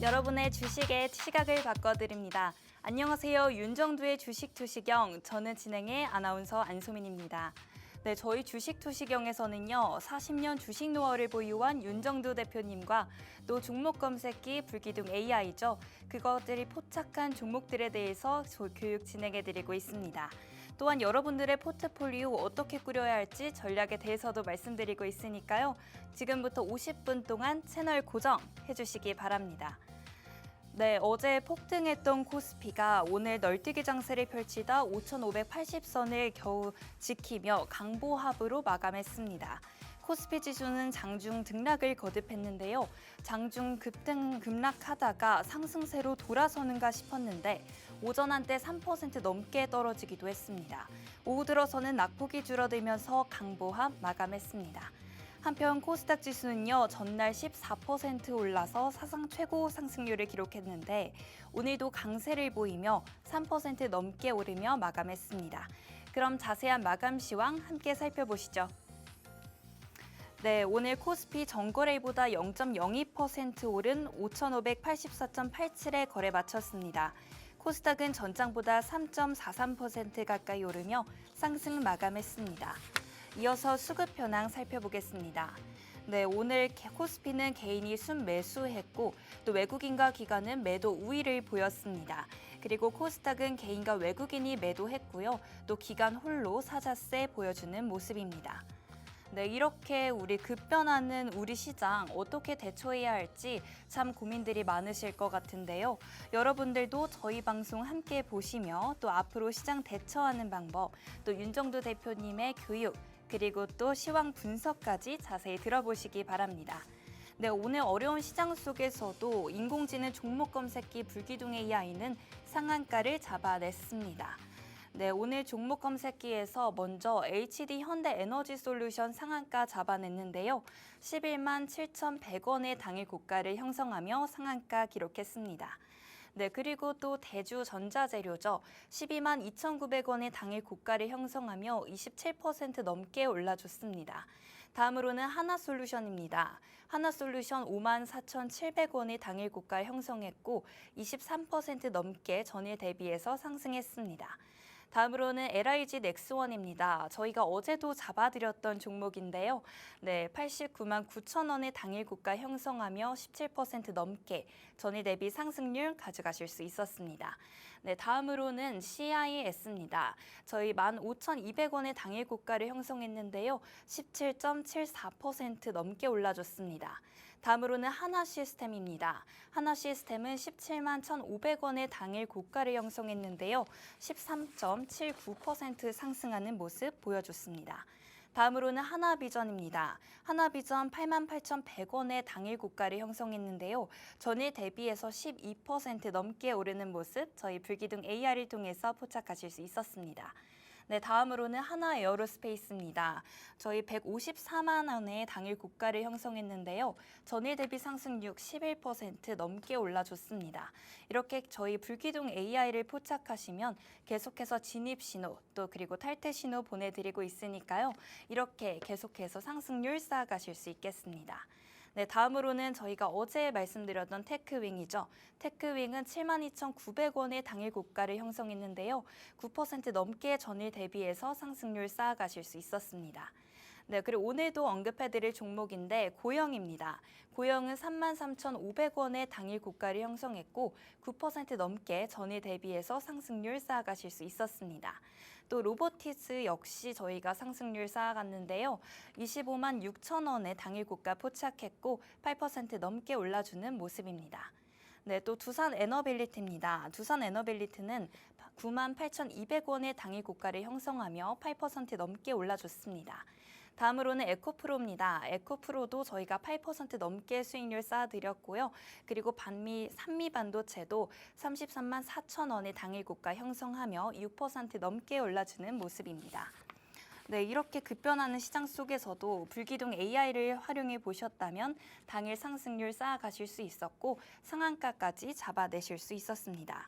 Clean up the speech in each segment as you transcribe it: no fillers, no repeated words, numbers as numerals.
여러분의 주식의 시각을 바꿔드립니다. 안녕하세요. 윤정두의 주식 투시경, 저는 진행의 아나운서 안소민입니다. 네, 저희 주식 투시경에서는요, 40년 주식 노하우를 보유한 윤정두 대표님과 또 종목 검색기 불기둥 AI죠. 그것들이 포착한 종목들에 대해서 교육 진행해드리고 있습니다. 또한 여러분들의 포트폴리오 어떻게 꾸려야 할지 전략에 대해서도 말씀드리고 있으니까요. 지금부터 50분 동안 채널 고정해 주시기 바랍니다. 네, 어제 폭등했던 코스피가 오늘 널뛰기 장세를 펼치다 5,580선을 겨우 지키며 강보합으로 마감했습니다. 코스피 지수는 장중 등락을 거듭했는데요. 장중 급락하다가 상승세로 돌아서는가 싶었는데 오전 한때 3% 넘게 떨어지기도 했습니다. 오후 들어서는 낙폭이 줄어들면서 강보합 마감했습니다. 한편 코스닥 지수는요, 전날 14% 올라서 사상 최고 상승률을 기록했는데 오늘도 강세를 보이며 3% 넘게 오르며 마감했습니다. 그럼 자세한 마감 시황 함께 살펴보시죠. 네, 오늘 코스피 전거래일보다 0.02% 오른 5,584.87에 거래 마쳤습니다. 코스닥은 전장보다 3.43% 가까이 오르며 상승 마감했습니다. 이어서 수급 현황 살펴보겠습니다. 네, 오늘 코스피는 개인이 순매수했고 또 외국인과 기관은 매도 우위를 보였습니다. 그리고 코스닥은 개인과 외국인이 매도했고요. 또 기관 홀로 사자세 보여주는 모습입니다. 네, 이렇게 우리 급변하는 우리 시장 어떻게 대처해야 할지 참 고민들이 많으실 것 같은데요. 여러분들도 저희 방송 함께 보시며 또 앞으로 시장 대처하는 방법, 또 윤정두 대표님의 교육, 그리고 또 시황 분석까지 자세히 들어보시기 바랍니다. 네, 오늘 어려운 시장 속에서도 인공지능 종목 검색기 불기둥 AI는 상한가를 잡아냈습니다. 네, 오늘 종목 검색기에서 먼저 HD 현대에너지솔루션 상한가 잡아냈는데요. 11만 7,100원의 당일 고가를 형성하며 상한가 기록했습니다. 네, 그리고 또 대주전자재료죠. 12만 2,900원의 당일 고가를 형성하며 27% 넘게 올라줬습니다. 다음으로는 하나솔루션입니다. 하나솔루션 5만 4,700원의 당일 고가 형성했고 23% 넘게 전일 대비해서 상승했습니다. 다음으로는 LIG 넥스원입니다. 저희가 어제도 잡아드렸던 종목인데요. 네, 89만 9천 원의 당일 고가 형성하며 17% 넘게 전일 대비 상승률 가져가실 수 있었습니다. 네, 다음으로는 CIS입니다. 저희 15,200원의 당일 고가를 형성했는데요. 17.74% 넘게 올라줬습니다. 다음으로는 하나시스템입니다. 하나시스템은 17만 1,500원의 당일 고가를 형성했는데요. 13.79% 상승하는 모습 보여줬습니다. 다음으로는 하나비전입니다. 하나비전 88,100원의 당일 고가를 형성했는데요. 전일 대비해서 12% 넘게 오르는 모습 저희 불기둥 AR을 통해서 포착하실 수 있었습니다. 네, 다음으로는 하나에어로스페이스입니다. 저희 154만 원의 당일 고가를 형성했는데요. 전일 대비 상승률 11% 넘게 올라줬습니다. 이렇게 저희 불기둥 AI를 포착하시면 계속해서 진입 신호 또 그리고 탈퇴 신호 보내드리고 있으니까요. 이렇게 계속해서 상승률 쌓아가실 수 있겠습니다. 네, 다음으로는 저희가 어제 말씀드렸던 테크윙이죠. 테크윙은 72,900원의 당일 고가를 형성했는데요. 9% 넘게 전일 대비해서 상승률 쌓아가실 수 있었습니다. 네, 그리고 오늘도 언급해드릴 종목인데 고영입니다. 고영은 33,500원의 당일 고가를 형성했고 9% 넘게 전일 대비해서 상승률 쌓아가실 수 있었습니다. 또 로보티스 역시 저희가 상승률 쌓아갔는데요. 25만 6천 원의 당일 고가 포착했고 8% 넘게 올라주는 모습입니다. 네, 또 두산 에너빌리티입니다. 두산 에너빌리티는 9만 8,200원의 당일 고가를 형성하며 8% 넘게 올라줬습니다. 다음으로는 에코프로입니다. 에코프로도 저희가 8% 넘게 수익률 쌓아드렸고요. 그리고 산미 반도체도 33만 4천 원의 당일 고가 형성하며 6% 넘게 올라주는 모습입니다. 네, 이렇게 급변하는 시장 속에서도 불기둥 AI를 활용해 보셨다면 당일 상승률 쌓아가실 수 있었고 상한가까지 잡아내실 수 있었습니다.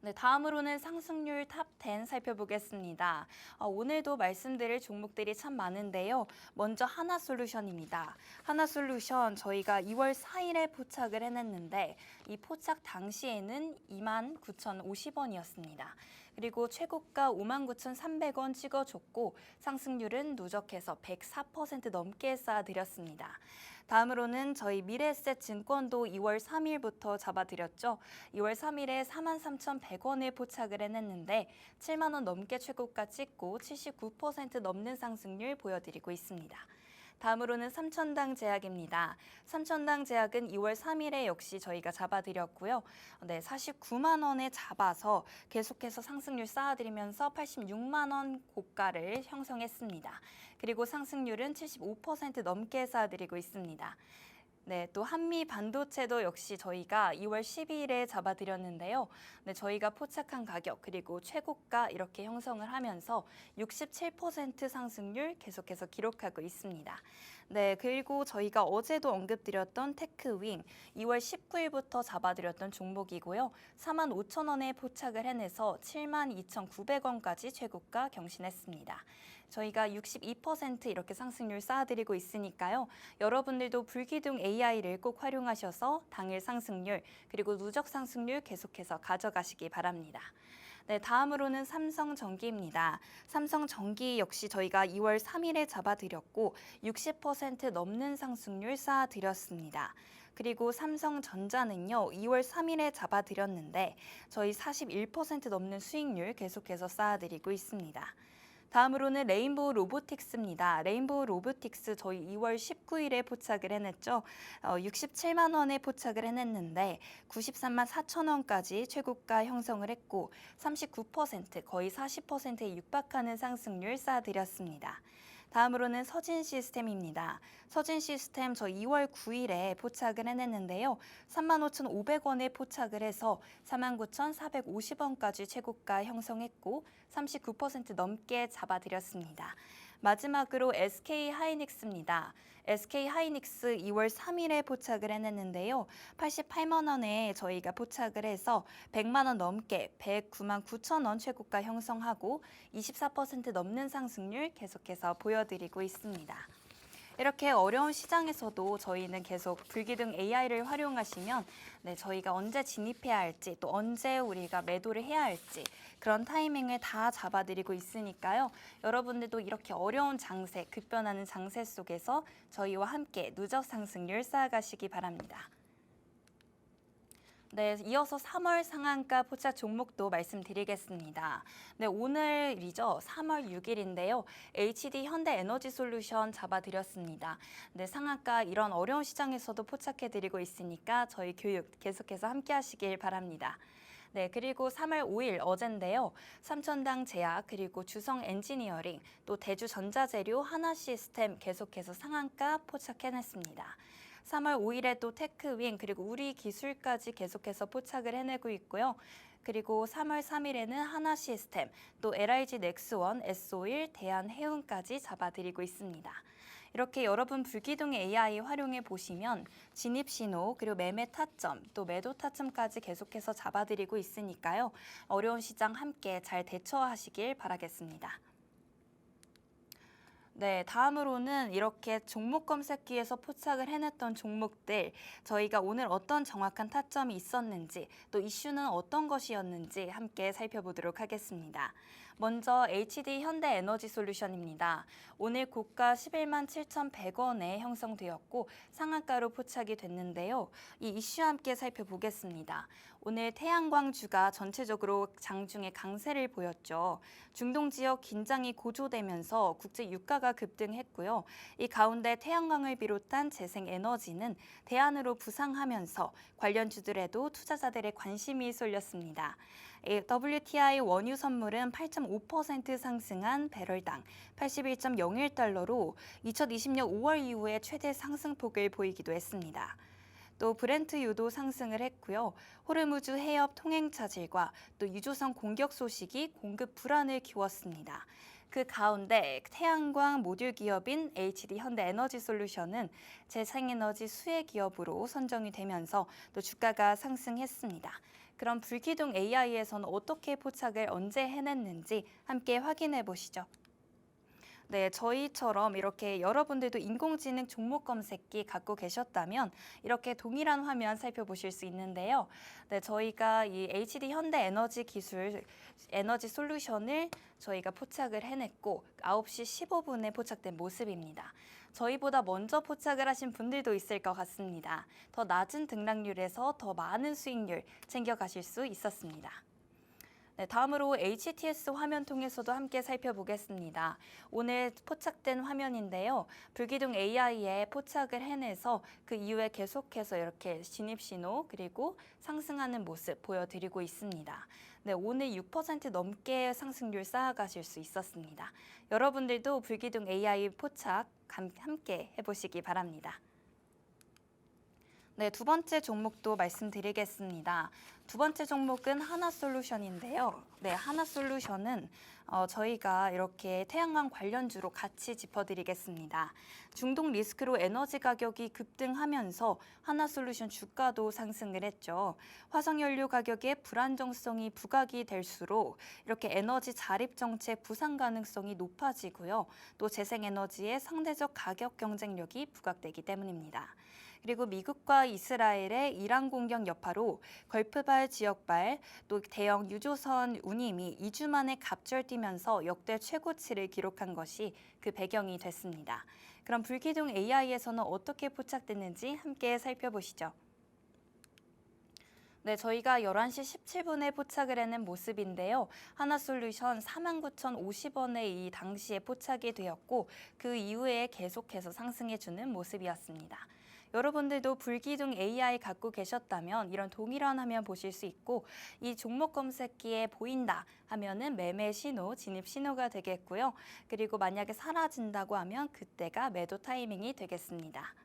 네, 다음으로는 상승률 탑 10 살펴보겠습니다. 오늘도 말씀드릴 종목들이 참 많은데요. 먼저 하나솔루션입니다. 하나솔루션 저희가 2월 4일에 포착을 해냈는데 이 포착 당시에는 29,050원이었습니다. 그리고 최고가 59,300원 찍어줬고 상승률은 누적해서 104% 넘게 쌓아드렸습니다. 다음으로는 저희 미래에셋 증권도 2월 3일부터 잡아드렸죠. 2월 3일에 43,100원에 포착을 해냈는데 7만 원 넘게 최고가 찍고 79% 넘는 상승률 보여드리고 있습니다. 다음으로는 삼천당 제약입니다. 삼천당 제약은 2월 3일에 역시 저희가 잡아드렸고요. 네, 49만 원에 잡아서 계속해서 상승률 쌓아드리면서 86만 원 고가를 형성했습니다. 그리고 상승률은 75% 넘게 쌓아드리고 있습니다. 네, 또 한미 반도체도 역시 저희가 2월 12일에 잡아드렸는데요. 네, 저희가 포착한 가격 그리고 최고가 이렇게 형성을 하면서 67% 상승률 계속해서 기록하고 있습니다. 네, 그리고 저희가 어제도 언급드렸던 테크윙 2월 19일부터 잡아드렸던 종목이고요. 45,000원에 포착을 해내서 72,900원까지 최고가 경신했습니다. 저희가 62% 이렇게 상승률 쌓아드리고 있으니까요. 여러분들도 불기둥 AI를 꼭 활용하셔서 당일 상승률 그리고 누적 상승률 계속해서 가져가시기 바랍니다. 네, 다음으로는 삼성전기입니다. 삼성전기 역시 저희가 2월 3일에 잡아드렸고 60% 넘는 상승률 쌓아드렸습니다. 그리고 삼성전자는요, 2월 3일에 잡아드렸는데 저희 41% 넘는 수익률 계속해서 쌓아드리고 있습니다. 다음으로는 레인보우 로보틱스입니다. 레인보우 로보틱스 저희 2월 19일에 포착을 해냈죠. 67만 원에 포착을 해냈는데 93만 4천 원까지 최고가 형성을 했고 39% 거의 40%에 육박하는 상승률 쌓아드렸습니다. 다음으로는 서진시스템입니다. 서진시스템 저 2월 9일에 포착을 해냈는데요. 35,500원에 포착을 해서 49,450원까지 최고가 형성했고 39% 넘게 잡아드렸습니다. 마지막으로 SK하이닉스입니다. SK하이닉스 2월 3일에 포착을 해냈는데요. 88만 원에 저희가 포착을 해서 100만 원 넘게 109만 9천 원 최고가 형성하고 24% 넘는 상승률 계속해서 보여드리고 있습니다. 이렇게 어려운 시장에서도 저희는 계속 불기둥 AI를 활용하시면 저희가 언제 진입해야 할지 또 언제 우리가 매도를 해야 할지 그런 타이밍을 다 잡아드리고 있으니까요. 여러분들도 이렇게 어려운 장세, 급변하는 장세 속에서 저희와 함께 누적 상승률 쌓아가시기 바랍니다. 네, 이어서 3월 상한가 포착 종목도 말씀드리겠습니다. 네, 오늘이죠. 3월 6일인데요. HD 현대에너지솔루션 잡아드렸습니다. 네, 상한가 이런 어려운 시장에서도 포착해드리고 있으니까 저희 교육 계속해서 함께 하시길 바랍니다. 네, 그리고 3월 5일 어젠데요. 삼천당 제약 그리고 주성 엔지니어링 또 대주전자재료 하나시스템 계속해서 상한가 포착해냈습니다. 3월 5일에 또 테크윙 그리고 우리기술까지 계속해서 포착을 해내고 있고요. 그리고 3월 3일에는 하나시스템, 또 LIG 넥스원, S-오일, 대한해운까지 잡아드리고 있습니다. 이렇게 여러분 불기둥 AI 활용해 보시면 진입신호, 그리고 매매 타점, 또 매도 타점까지 계속해서 잡아드리고 있으니까요. 어려운 시장 함께 잘 대처하시길 바라겠습니다. 네, 다음으로는 이렇게 종목 검색기에서 포착을 해냈던 종목들, 저희가 오늘 어떤 정확한 타점이 있었는지, 또 이슈는 어떤 것이었는지 함께 살펴보도록 하겠습니다. 먼저 HD 현대에너지솔루션입니다. 오늘 고가 11만 7,100원에 형성되었고 상한가로 포착이 됐는데요. 이 이슈 함께 살펴보겠습니다. 오늘 태양광주가 전체적으로 장중에 강세를 보였죠. 중동 지역 긴장이 고조되면서 국제 유가가 급등했고요. 이 가운데 태양광을 비롯한 재생에너지는 대안으로 부상하면서 관련주들에도 투자자들의 관심이 쏠렸습니다. WTI 원유 선물은 8.5% 상승한 배럴당 81.01달러로 2020년 5월 이후에 최대 상승폭을 보이기도 했습니다. 또 브렌트유도 상승을 했고요. 호르무즈 해협 통행 차질과 또 유조선 공격 소식이 공급 불안을 키웠습니다. 그 가운데 태양광 모듈 기업인 HD 현대에너지솔루션은 재생에너지 수혜 기업으로 선정이 되면서 또 주가가 상승했습니다. 그럼 불기둥 AI에서는 어떻게 포착을 언제 해냈는지 함께 확인해 보시죠. 네, 저희처럼 이렇게 여러분들도 인공지능 종목 검색기 갖고 계셨다면 이렇게 동일한 화면 살펴보실 수 있는데요. 네, 저희가 이 HD 현대 에너지 기술 에너지 솔루션을 저희가 포착을 해냈고 9시 15분에 포착된 모습입니다. 저희보다 먼저 포착을 하신 분들도 있을 것 같습니다. 더 낮은 등락률에서 더 많은 수익률 챙겨가실 수 있었습니다. 네, 다음으로 HTS 화면 통해서도 함께 살펴보겠습니다. 오늘 포착된 화면인데요. 불기둥 AI에 포착을 해내서 그 이후에 계속해서 이렇게 진입 신호 그리고 상승하는 모습 보여드리고 있습니다. 네, 오늘 6% 넘게 상승률 쌓아가실 수 있었습니다. 여러분들도 불기둥 AI 포착 함께 해보시기 바랍니다. 네, 두 번째 종목도 말씀드리겠습니다. 두 번째 종목은 하나솔루션인데요. 네, 하나솔루션은 저희가 이렇게 태양광 관련주로 같이 짚어드리겠습니다. 중동 리스크로 에너지 가격이 급등하면서 하나솔루션 주가도 상승을 했죠. 화석연료 가격의 불안정성이 부각이 될수록 이렇게 에너지 자립 정책 부상 가능성이 높아지고요. 또 재생에너지의 상대적 가격 경쟁력이 부각되기 때문입니다. 그리고 미국과 이스라엘의 이란 공격 여파로 걸프발 지역발 또 대형 유조선 운임이 2주 만에 갑절뛰면서 역대 최고치를 기록한 것이 그 배경이 됐습니다. 그럼 불기둥 AI에서는 어떻게 포착됐는지 함께 살펴보시죠. 네, 저희가 11시 17분에 포착을 해낸 모습인데요. 하나솔루션 49,050원에 이 당시에 포착이 되었고 그 이후에 계속해서 상승해주는 모습이었습니다. 여러분들도 불기둥 AI 갖고 계셨다면 이런 동일한 화면 보실 수 있고 이 종목 검색기에 보인다 하면은 매매 신호, 진입 신호가 되겠고요. 그리고 만약에 사라진다고 하면 그때가 매도 타이밍이 되겠습니다.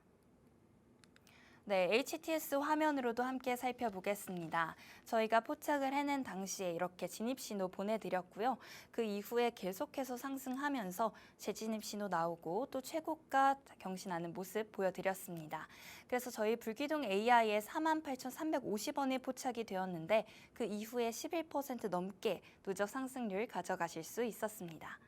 네, HTS 화면으로도 함께 살펴보겠습니다. 저희가 포착을 해낸 당시에 이렇게 진입 신호 보내드렸고요. 그 이후에 계속해서 상승하면서 재진입 신호 나오고 또 최고가 경신하는 모습 보여드렸습니다. 그래서 저희 불기둥 AI에 48,350원에 포착이 되었는데 그 이후에 11% 넘게 누적 상승률 가져가실 수 있었습니다.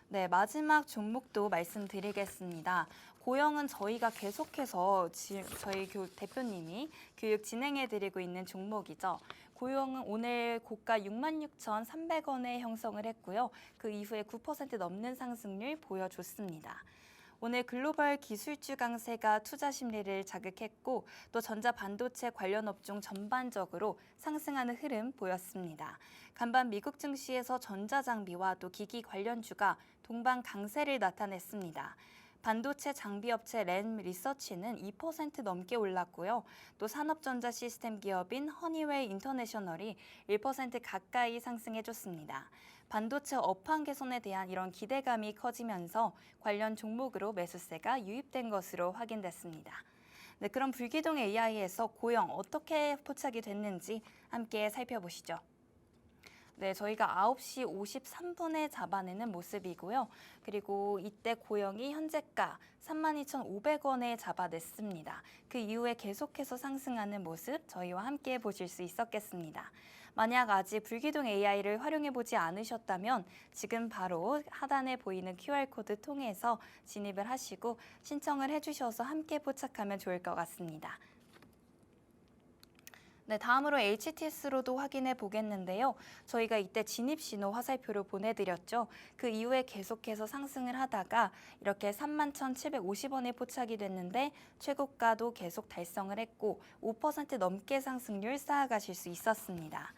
네, 마지막 종목도 말씀드리겠습니다. 고영은 저희가 계속해서 저희 대표님이 교육 진행해드리고 있는 종목이죠. 고영은 오늘 고가 66,300원에 형성을 했고요. 그 이후에 9% 넘는 상승률 보여줬습니다. 오늘 글로벌 기술주 강세가 투자 심리를 자극했고 또 전자반도체 관련 업종 전반적으로 상승하는 흐름 보였습니다. 간밤 미국 증시에서 전자장비와 또 기기 관련주가 동반 강세를 나타냈습니다. 반도체 장비업체 램 리서치는 2% 넘게 올랐고요. 또 산업전자 시스템 기업인 허니웰 인터내셔널이 1% 가까이 상승해줬습니다. 반도체 업황 개선에 대한 이런 기대감이 커지면서 관련 종목으로 매수세가 유입된 것으로 확인됐습니다. 네, 그럼 불기둥 AI에서 고영 어떻게 포착이 됐는지 함께 살펴보시죠. 네, 저희가 9시 53분에 잡아내는 모습이고요. 그리고 이때 고영이 현재가 32,500원에 잡아냈습니다. 그 이후에 계속해서 상승하는 모습 저희와 함께 보실 수 있었겠습니다. 만약 아직 불기둥 AI를 활용해보지 않으셨다면 지금 바로 하단에 보이는 QR코드 통해서 진입을 하시고 신청을 해주셔서 함께 포착하면 좋을 것 같습니다. 네, 다음으로 HTS로도 확인해 보겠는데요. 저희가 이때 진입 신호 화살표를 보내드렸죠. 그 이후에 계속해서 상승을 하다가 이렇게 31,750원에 포착이 됐는데 최고가도 계속 달성을 했고 5% 넘게 상승률 쌓아가실 수 있었습니다.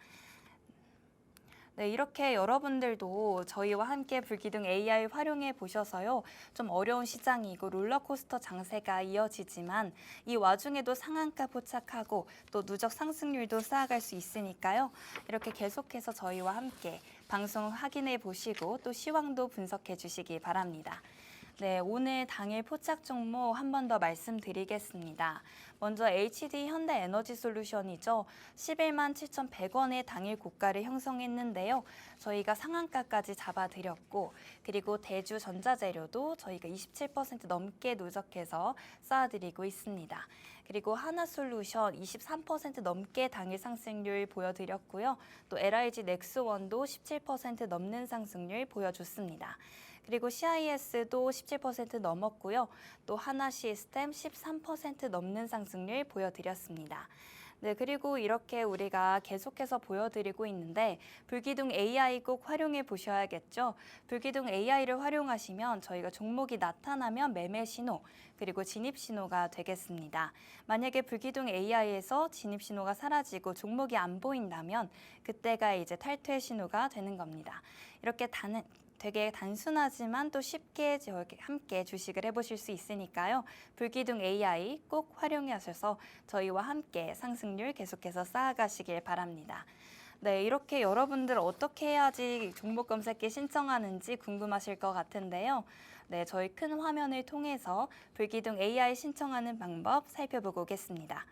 네, 이렇게 여러분들도 저희와 함께 불기둥 AI 활용해 보셔서요. 좀 어려운 시장이고 롤러코스터 장세가 이어지지만 이 와중에도 상한가 포착하고 또 누적 상승률도 쌓아갈 수 있으니까요. 이렇게 계속해서 저희와 함께 방송 확인해 보시고 또 시황도 분석해 주시기 바랍니다. 네, 오늘 당일 포착 종목 한 번 더 말씀드리겠습니다. 먼저 HD 현대에너지솔루션이죠. 11만 7,100원의 당일 고가를 형성했는데요. 저희가 상한가까지 잡아드렸고, 그리고 대주전자재료도 저희가 27% 넘게 누적해서 쌓아드리고 있습니다. 그리고 하나솔루션 23% 넘게 당일 상승률 보여드렸고요. 또 LIG 넥스원도 17% 넘는 상승률 보여줬습니다. 그리고 CIS도 17% 넘었고요. 또 하나시스템 13% 넘는 상승률 보여드렸습니다. 네, 그리고 이렇게 우리가 계속해서 보여드리고 있는데 불기둥 AI 꼭 활용해 보셔야겠죠. 불기둥 AI를 활용하시면 저희가 종목이 나타나면 매매 신호, 그리고 진입 신호가 되겠습니다. 만약에 불기둥 AI에서 진입 신호가 사라지고 종목이 안 보인다면 그때가 이제 탈퇴 신호가 되는 겁니다. 이렇게 되게 단순하지만 또 쉽게 함께 주식을 해보실 수 있으니까요. 불기둥 AI 꼭 활용하셔서 저희와 함께 상승률 계속해서 쌓아가시길 바랍니다. 네, 이렇게 여러분들 어떻게 해야지 종목 검색기 신청하는지 궁금하실 것 같은데요. 네, 저희 큰 화면을 통해서 불기둥 AI 신청하는 방법 살펴보고 오겠습니다.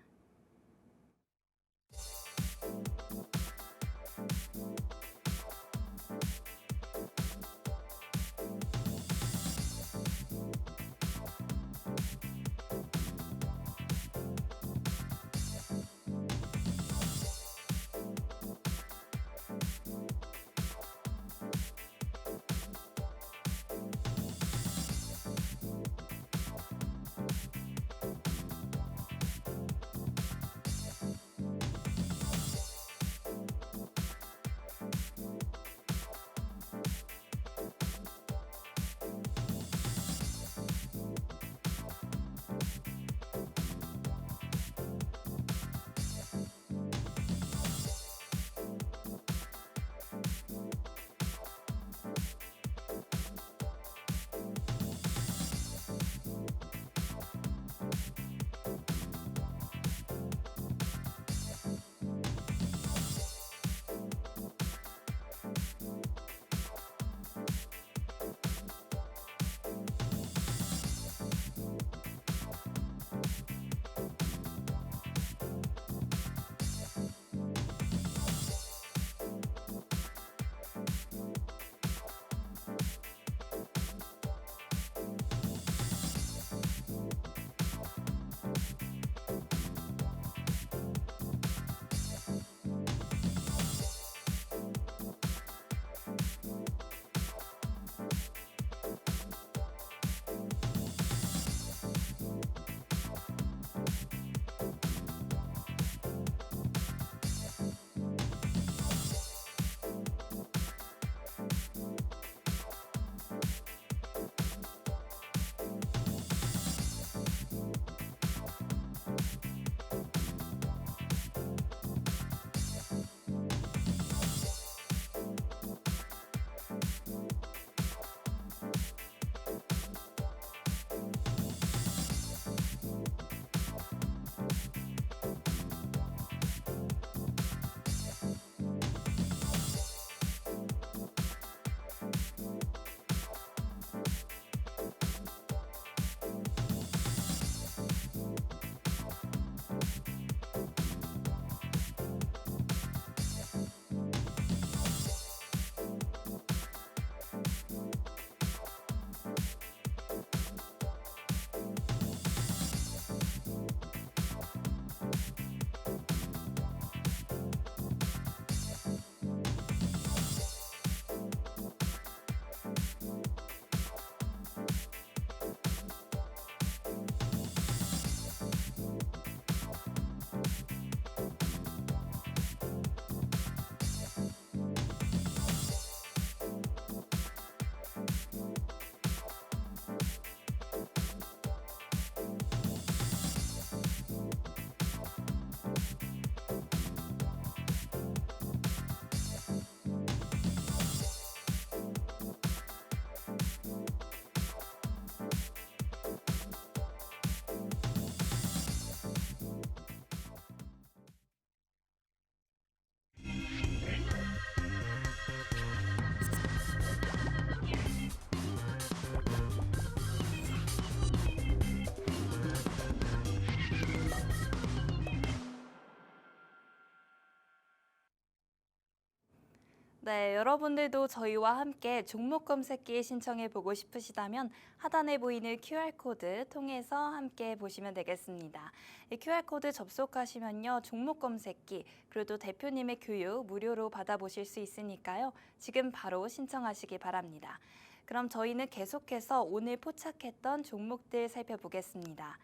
네, 여러분들도 저희와 함께 종목 검색기 신청해 보고 싶으시다면 하단에 보이는 QR코드 통해서 함께 보시면 되겠습니다. 이 QR코드 접속하시면요, 종목 검색기, 그리고 또 대표님의 교육 무료로 받아보실 수 있으니까요. 지금 바로 신청하시기 바랍니다. 그럼 저희는 계속해서 오늘 포착했던 종목들 살펴보겠습니다.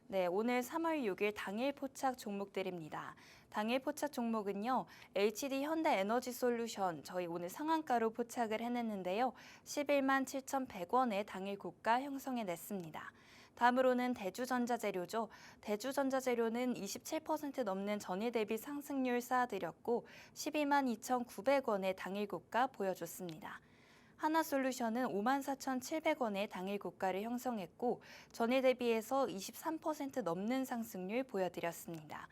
네, 오늘 3월 6일 당일 포착 종목들입니다. 당일 포착 종목은요, HD 현대에너지솔루션 저희 오늘 상한가로 포착을 해냈는데요. 11만 7,100원의 당일 고가 형성해냈습니다. 다음으로는 대주전자재료죠. 대주전자재료는 27% 넘는 전일 대비 상승률 쌓아드렸고 12만 2,900원의 당일 고가 보여줬습니다. 하나솔루션은 54,700원의 당일 고가를 형성했고 전일 대비해서 23% 넘는 상승률 보여드렸습니다.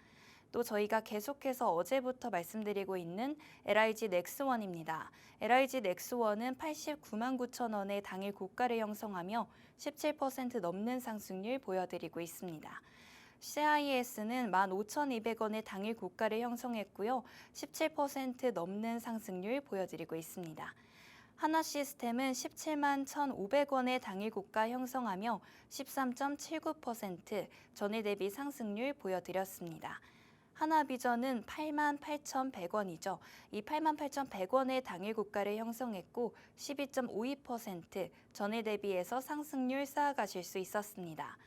또 저희가 계속해서 어제부터 말씀드리고 있는 LIG 넥스원입니다. LIG 넥스원은 89만 9천 원의 당일 고가를 형성하며 17% 넘는 상승률 보여드리고 있습니다. CIS는 15,200원의 당일 고가를 형성했고요. 17% 넘는 상승률 보여드리고 있습니다. 하나시스템은 17만 1,500원의 당일 고가 형성하며 13.79% 전일 대비 상승률 보여드렸습니다. 하나비전은 8만 8,100원이죠. 이 8만 8,100원의 당일 고가를 형성했고 12.52% 전일 대비해서 상승률 쌓아가실 수 있었습니다.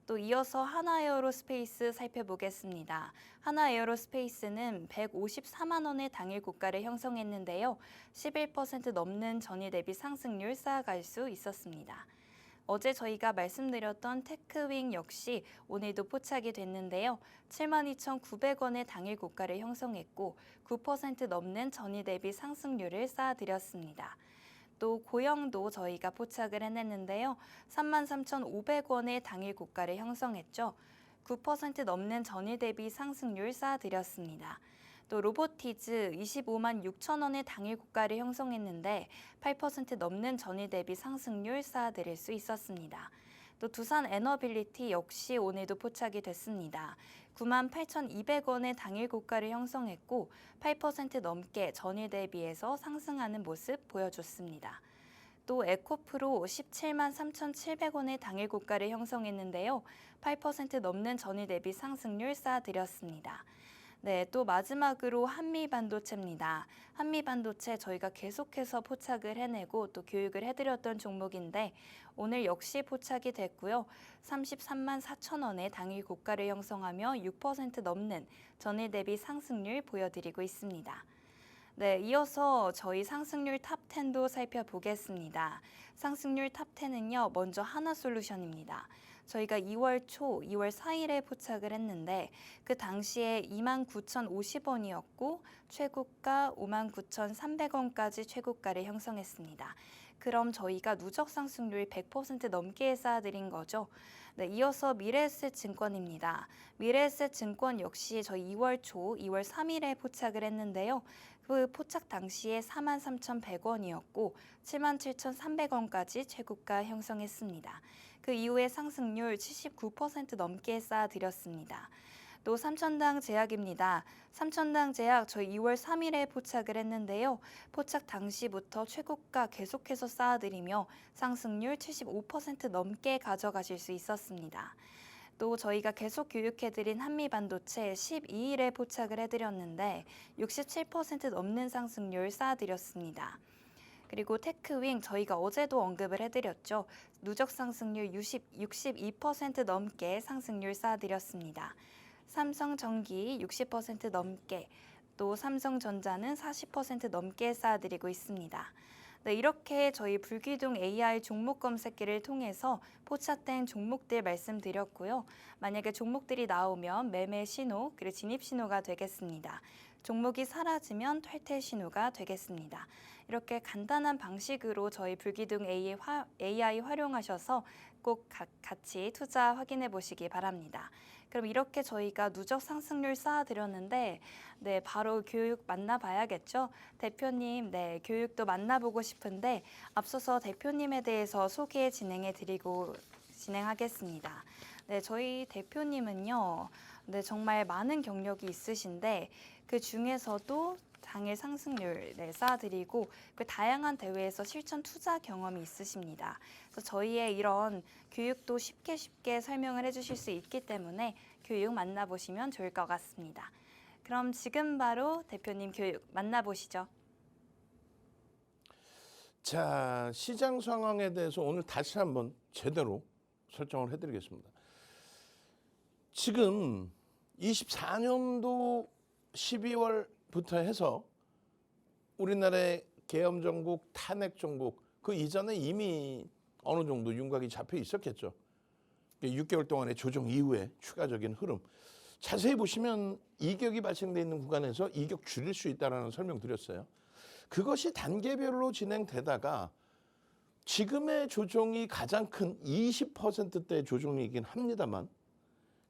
또 이어서 하나에어로스페이스 살펴보겠습니다. 하나에어로스페이스는 154만 원의 당일 고가를 형성했는데요. 11% 넘는 전일 대비 상승률 쌓아갈 수 있었습니다. 어제 저희가 말씀드렸던 테크윙 역시 오늘도 포착이 됐는데요. 72,900원의 당일 고가를 형성했고 9% 넘는 전일 대비 상승률을 쌓아드렸습니다. 또 고영도 저희가 포착을 해냈는데요. 33,500원의 당일 고가를 형성했죠. 9% 넘는 전일 대비 상승률 쌓아드렸습니다. 또 로보티즈 25만 6천 원의 당일 고가를 형성했는데 8% 넘는 전일 대비 상승률 쌓아드릴 수 있었습니다. 또 두산 에너빌리티 역시 오늘도 포착이 됐습니다. 9만 8,200원의 당일 고가를 형성했고 8% 넘게 전일 대비해서 상승하는 모습 보여줬습니다. 또 에코프로 17만 3,700원의 당일 고가를 형성했는데요. 8% 넘는 전일 대비 상승률 쌓아드렸습니다. 네, 또 마지막으로 한미반도체입니다. 한미반도체 저희가 계속해서 포착을 해내고 또 교육을 해드렸던 종목인데 오늘 역시 포착이 됐고요. 33만 4천 원의 당일 고가를 형성하며 6% 넘는 전일 대비 상승률 보여드리고 있습니다. 네, 이어서 저희 상승률 탑10도 살펴보겠습니다. 상승률 탑10은요, 먼저 하나솔루션입니다. 저희가 2월 초, 2월 4일에 포착을 했는데 그 당시에 29,050원이었고 최고가 59,300원까지 최고가를 형성했습니다. 그럼 저희가 누적 상승률 100% 넘게 쌓아드린 거죠. 네, 이어서 미래에셋증권입니다. 미래에셋증권 역시 저희 2월 초, 2월 3일에 포착을 했는데요. 그 포착 당시에 43,100원이었고 77,300원까지 최고가 형성했습니다. 그 이후에 상승률 79% 넘게 쌓아드렸습니다. 또 삼천당 제약입니다. 삼천당 제약 저희 2월 3일에 포착을 했는데요. 포착 당시부터 최고가 계속해서 쌓아드리며 상승률 75% 넘게 가져가실 수 있었습니다. 또 저희가 계속 교육해드린 한미반도체 12일에 포착을 해드렸는데 67% 넘는 상승률 쌓아드렸습니다. 그리고 테크윙 저희가 어제도 언급을 해드렸죠. 누적 상승률 62% 넘게 상승률 쌓아드렸습니다. 삼성전기 60% 넘게, 또 삼성전자는 40% 넘게 쌓아드리고 있습니다. 네, 이렇게 저희 불기둥 AI 종목 검색기를 통해서 포착된 종목들 말씀드렸고요. 만약에 종목들이 나오면 매매 신호, 그리고 진입 신호가 되겠습니다. 종목이 사라지면 탈퇴 신호가 되겠습니다. 이렇게 간단한 방식으로 저희 불기둥 AI 활용하셔서 꼭 같이 투자 확인해 보시기 바랍니다. 그럼 이렇게 저희가 누적 상승률 쌓아드렸는데 네, 바로 교육 만나봐야겠죠? 대표님, 네, 교육도 만나보고 싶은데 앞서서 대표님에 대해서 소개 진행하겠습니다. 네, 저희 대표님은요, 네, 정말 많은 경력이 있으신데 그 중에서도 당일 상승률 쌓아드리고 그 다양한 대회에서 실전 투자 경험이 있으십니다. 그래서 저희의 이런 교육도 쉽게 설명을 해주실 수 있기 때문에 교육 만나보시면 좋을 것 같습니다. 그럼 지금 바로 대표님 교육 만나보시죠. 자, 시장 상황에 대해서 오늘 다시 한번 제대로 설정을 해드리겠습니다. 지금 24년도 12월부터 해서 우리나라의 계엄 정국, 탄핵 정국 그 이전에 이미 어느 정도 윤곽이 잡혀 있었겠죠. 6개월 동안의 조정 이후에 추가적인 흐름. 자세히 보시면 이격이 발생돼 있는 구간에서 이격 줄일 수 있다는 설명 드렸어요. 그것이 단계별로 진행되다가 지금의 조정이 가장 큰 20%대 조정이긴 합니다만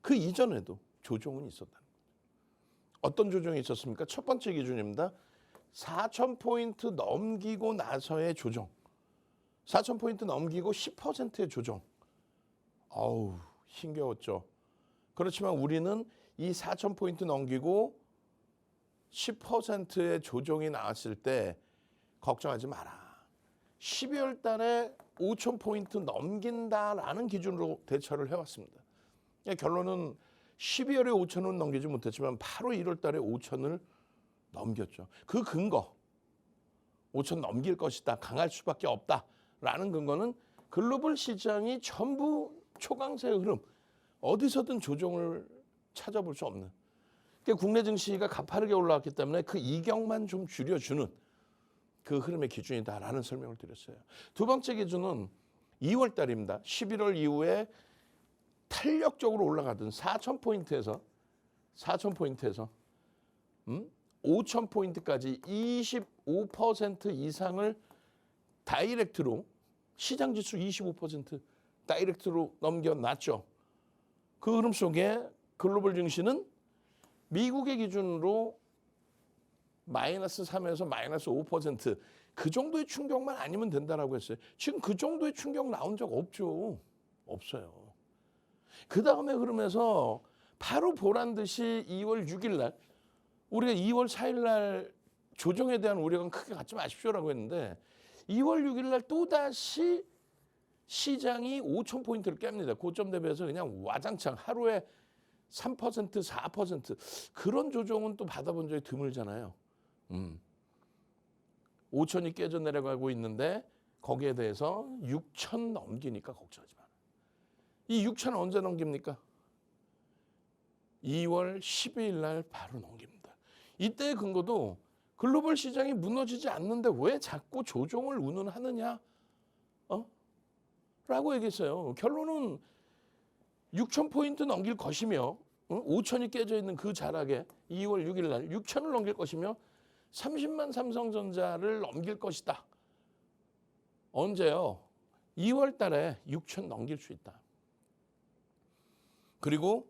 그 이전에도 조정은 있었다는 거죠. 어떤 조정이 있었습니까? 첫 번째 기준입니다. 4,000포인트 넘기고 나서의 조정. 4,000포인트 넘기고 10%의 조정. 아우, 힘겨웠죠. 그렇지만 우리는 이 4,000포인트 넘기고 10%의 조정이 나왔을 때 걱정하지 마라. 12월 달에 5,000포인트 넘긴다라는 기준으로 대처를 해왔습니다. 결론은 12월에 5,000은 넘기지 못했지만 바로 1월 달에 5,000을 넘겼죠. 그 근거, 5,000 넘길 것이다, 강할 수밖에 없다라는 근거는 글로벌 시장이 전부 초강세의 흐름, 어디서든 조정을 찾아볼 수 없는. 국내 증시가 가파르게 올라왔기 때문에 그 이격만 좀 줄여주는 그 흐름의 기준이다라는 설명을 드렸어요. 두 번째 기준은 2월 달입니다. 11월 이후에 탄력적으로 올라가던 4,000포인트에서 5,000포인트까지 25% 이상을 다이렉트로 시장 지수 25% 다이렉트로 넘겨놨죠. 그 흐름 속에 글로벌 증시는 미국의 기준으로 마이너스 3에서 마이너스 5% 그 정도의 충격만 아니면 된다라고 했어요. 지금 그 정도의 충격 나온 적 없죠. 없어요. 그 다음에 흐름에서 바로 보란 듯이 2월 6일 날 우리가 2월 4일 날 조정에 대한 우려는 크게 갖지 마십시오라고 했는데 2월 6일 날 또다시 시장이 5,000포인트를 깹니다. 고점 대비해서 그냥 와장창 하루에 3%, 4% 그런 조정은 또 받아본 적이 드물잖아요. 5,000이 깨져 내려가고 있는데 거기에 대해서 6,000 넘기니까 걱정하지 마라. 이 6,000 언제 넘깁니까? 2월 12일 날 바로 넘깁니다. 이때의 근거도 글로벌 시장이 무너지지 않는데 왜 자꾸 조정을 운운하느냐? 라고 얘기했어요. 결론은 6,000포인트 넘길 것이며 5,000이 깨져 있는 그 자락에 2월 6일 날 6,000을 넘길 것이며 30만 삼성전자를 넘길 것이다. 언제요? 2월 달에 6,000 넘길 수 있다. 그리고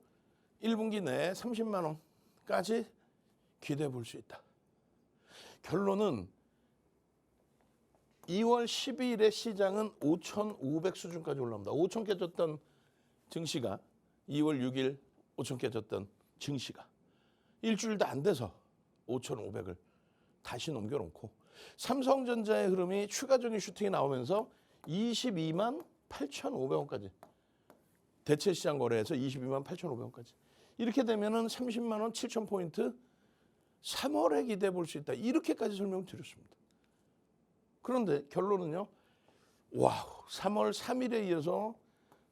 1분기 내에 30만 원까지 기대해 볼 수 있다. 결론은 2월 12일에 시장은 5,500 수준까지 올라옵니다. 5,000 깨졌던 증시가 2월 6일 5,000 깨졌던 증시가 일주일도 안 돼서 5,500을 다시 넘겨놓고 삼성전자의 흐름이 추가적인 슈팅이 나오면서 22만 8,500원까지 대체 시장 거래에서 22만 8,500원까지 이렇게 되면은 30만 원 7,000포인트 3월에 기대해 볼 수 있다. 이렇게까지 설명을 드렸습니다. 그런데 결론은요. 와우, 3월 3일에 이어서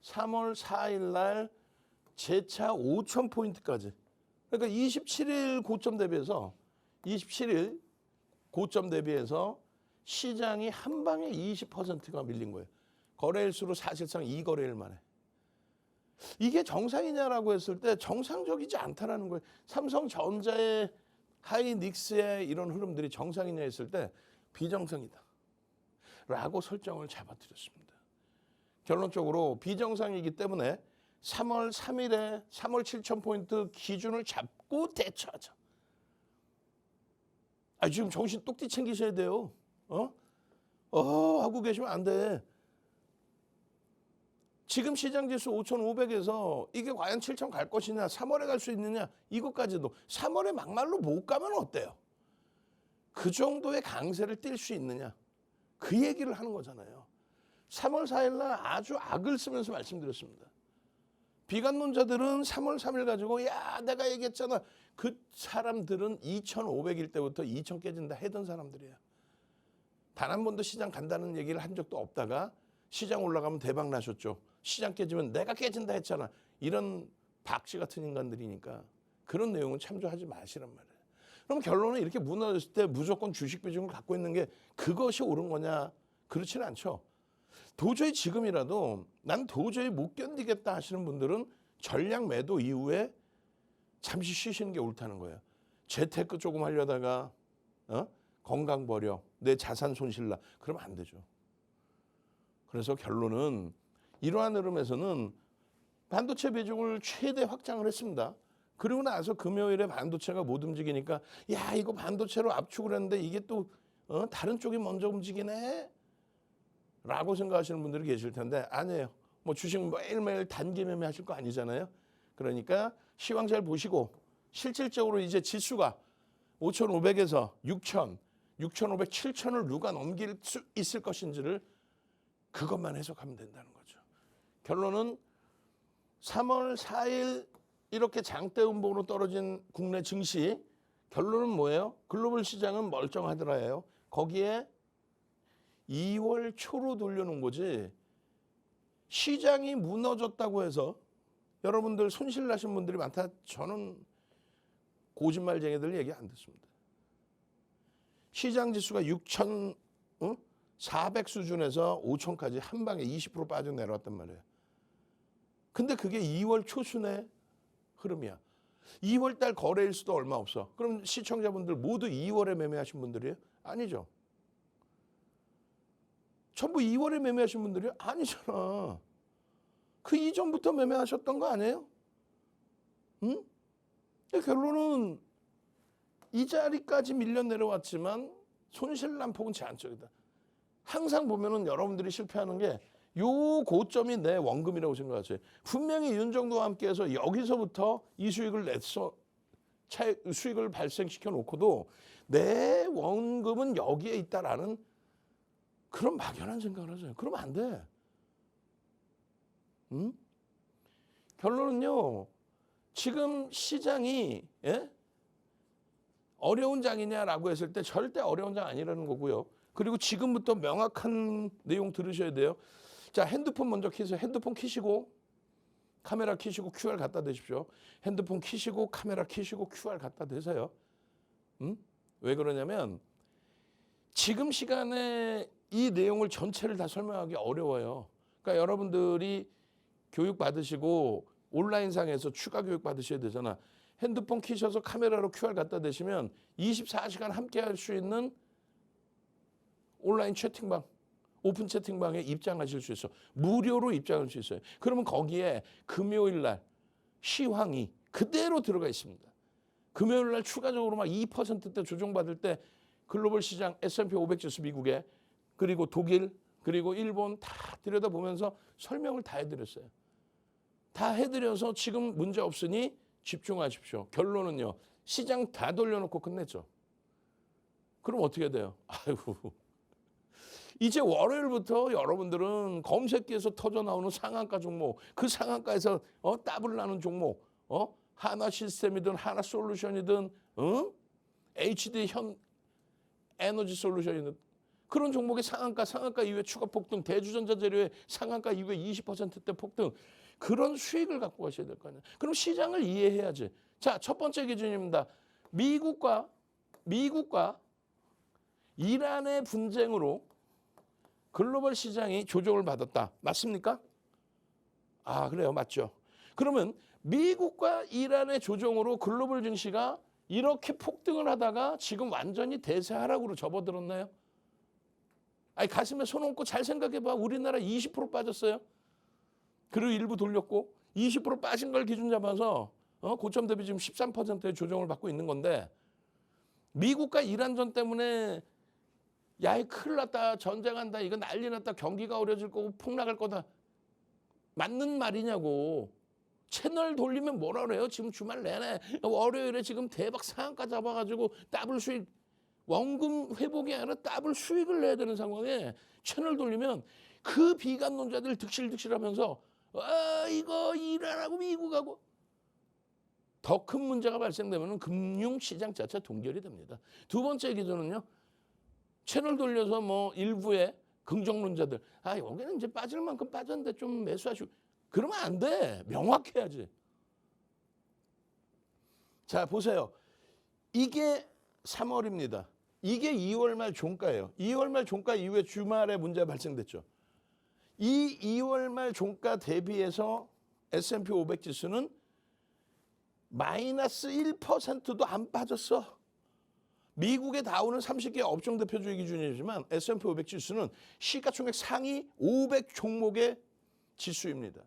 3월 4일 날 재차 5,000포인트까지. 그러니까 27일 고점 대비해서 27일 고점 대비해서 시장이 한 방에 20%가 밀린 거예요. 거래일수로 사실상 2거래일 만에. 이게 정상이냐라고 했을 때 정상적이지 않다라는 거예요. 삼성전자의 하이닉스의 이런 흐름들이 정상이냐 했을 때 비정상이다. 라고 설정을 잡아드렸습니다. 결론적으로 비정상이기 때문에 3월 3일에 3월 7,000포인트 기준을 잡고 대처하자. 지금 정신 똑띠 챙기셔야 돼요. 하고 계시면 안 돼. 지금 시장지수 5,500에서 이게 과연 7,000 갈 것이냐, 3월에 갈 수 있느냐, 이것까지도 3월에 막말로 못 가면 어때요? 그 정도의 강세를 띨 수 있느냐. 그 얘기를 하는 거잖아요. 3월 4일 날 아주 악을 쓰면서 말씀드렸습니다. 비관론자들은 3월 3일 가지고 야 내가 얘기했잖아. 그 사람들은 2,500일 때부터 2,000 깨진다 했던 사람들이에요. 단 한 번도 시장 간다는 얘기를 한 적도 없다가 시장 올라가면 대박 나셨죠. 시장 깨지면 내가 깨진다 했잖아. 이런 박쥐 같은 인간들이니까 그런 내용은 참조하지 마시란 말이에요. 그럼 결론은 이렇게 무너졌을 때 무조건 주식 비중을 갖고 있는 게 그것이 옳은 거냐? 그렇지는 않죠. 도저히 지금이라도 난 도저히 못 견디겠다 하시는 분들은 전량 매도 이후에 잠시 쉬시는 게 옳다는 거예요. 재테크 조금 하려다가 건강 버려, 내 자산 손실나 그러면 안 되죠. 그래서 결론은 이러한 흐름에서는 반도체 비중을 최대 확장을 했습니다. 그리고 나서 금요일에 반도체가 못 움직이니까 야 이거 반도체로 압축을 했는데 이게 또 다른 쪽이 먼저 움직이네 라고 생각하시는 분들이 계실 텐데 아니에요. 뭐 주식 매일매일 단기 매매하실 거 아니잖아요. 그러니까 시황 잘 보시고 실질적으로 이제 지수가 5,500에서 6,000, 6,500, 7,000을 누가 넘길 수 있을 것인지를 그것만 해석하면 된다는 거죠. 결론은 3월 4일 이렇게 장대 음봉으로 떨어진 국내 증시 결론은 뭐예요? 글로벌 시장은 멀쩡하더라예요. 거기에 2월 초로 돌려놓은 거지 시장이 무너졌다고 해서 여러분들 손실 나신 분들이 많다. 저는 거짓말쟁이들 얘기 안 듣습니다. 시장 지수가 6,400 수준에서 5,000까지 한 방에 20% 빠져 내려왔단 말이에요. 근데 그게 2월 초순의 흐름이야. 2월 달 거래일 수도 얼마 없어. 그럼 시청자분들 모두 2월에 매매하신 분들이에요? 아니죠. 전부 2월에 매매하신 분들이 아니잖아. 그 이전부터 매매하셨던 거 아니에요? 응? 결론은 이 자리까지 밀려 내려왔지만 손실난 폭은 제한적이다. 항상 보면은 여러분들이 실패하는 게 요 고점이 내 원금이라고 생각하세요. 분명히 윤정도와 함께해서 여기서부터 이 수익을 냈어. 수익을 발생시켜 놓고도 내 원금은 여기에 있다라는 그런 막연한 생각을 하세요. 그러면 안 돼. 응? 결론은요. 지금 시장이 어려운 장이냐라고 했을 때 절대 어려운 장 아니라는 거고요. 그리고 지금부터 명확한 내용 들으셔야 돼요. 자, 핸드폰 먼저 켜서 핸드폰 켜시고 카메라 켜시고 QR 갖다 대십시오. 핸드폰 켜시고 카메라 켜시고 QR 갖다 대세요. 왜 그러냐면 지금 시간에 이 내용을 전체를 다 설명하기 어려워요. 그러니까 여러분들이 교육 받으시고 온라인상에서 추가 교육 받으셔야 되잖아. 핸드폰 켜셔서 카메라로 QR 갖다 대시면 24시간 함께 할 수 있는 온라인 채팅방, 오픈 채팅방에 입장하실 수 있어. 무료로 입장할 수 있어요. 그러면 거기에 금요일 날 시황이 그대로 들어가 있습니다. 금요일 날 추가적으로 막 2%대 조정받을 때 글로벌 시장 S&P 500 지수 미국에 그리고 독일 그리고 일본 다 들여다보면서 설명을 다 해드렸어요. 다 해드려서 지금 문제 없으니 집중하십시오. 결론은요. 시장 다 돌려놓고 끝냈죠. 그럼 어떻게 돼요? 아이고. 이제 월요일부터 여러분들은 검색기에서 터져 나오는 상한가 종목, 그 상한가에서 더블 나는 종목, 하나 시스템이든 하나 솔루션이든, HD 현 에너지 솔루션이든 그런 종목의 상한가 이후에 추가 폭등, 대주전자 재료의 상한가 이후에 20%대 폭등, 그런 수익을 갖고 가셔야 될 거 아니에요. 그럼 시장을 이해해야지. 자, 첫 번째 기준입니다. 미국과 이란의 분쟁으로 글로벌 시장이 조정을 받았다. 맞습니까? 아, 그래요. 맞죠. 그러면 미국과 이란의 조정으로 글로벌 증시가 이렇게 폭등을 하다가 지금 완전히 대세하락으로 접어들었나요? 아니, 가슴에 손 얹고 잘 생각해봐. 우리나라 20% 빠졌어요. 그리고 일부 돌렸고 20% 빠진 걸 기준 잡아서 고점 대비 지금 13%의 조정을 받고 있는 건데 미국과 이란전 때문에 야, 큰일 났다. 전쟁한다. 이거 난리 났다. 경기가 어려질 거고 폭락할 거다. 맞는 말이냐고. 채널 돌리면 뭐라 그래요? 지금 주말 내내 월요일에 지금 대박 상한가 잡아가지고 더블 수익 원금 회복이 아니라 더블 수익을 내야 되는 상황에 채널 돌리면 그 비관론자들 득실득실하면서 이거 일 안 하고 미국하고 더 큰 문제가 발생되면 금융시장 자체 동결이 됩니다. 두 번째 기준은요. 채널 돌려서 뭐 일부의 긍정론자들 여기는 이제 빠질 만큼 빠졌는데 좀 매수하시고 그러면 안 돼. 명확해야지. 자 보세요. 이게 3월입니다. 이게 2월 말 종가예요. 2월 말 종가 이후에 주말에 문제가 발생됐죠. 이 2월 말 종가 대비해서 S&P 500 지수는 마이너스 1%도 안 빠졌어. 미국의 다우는 30개 업종 대표주의 기준이지만 S&P 500 지수는 시가총액 상위 500 종목의 지수입니다.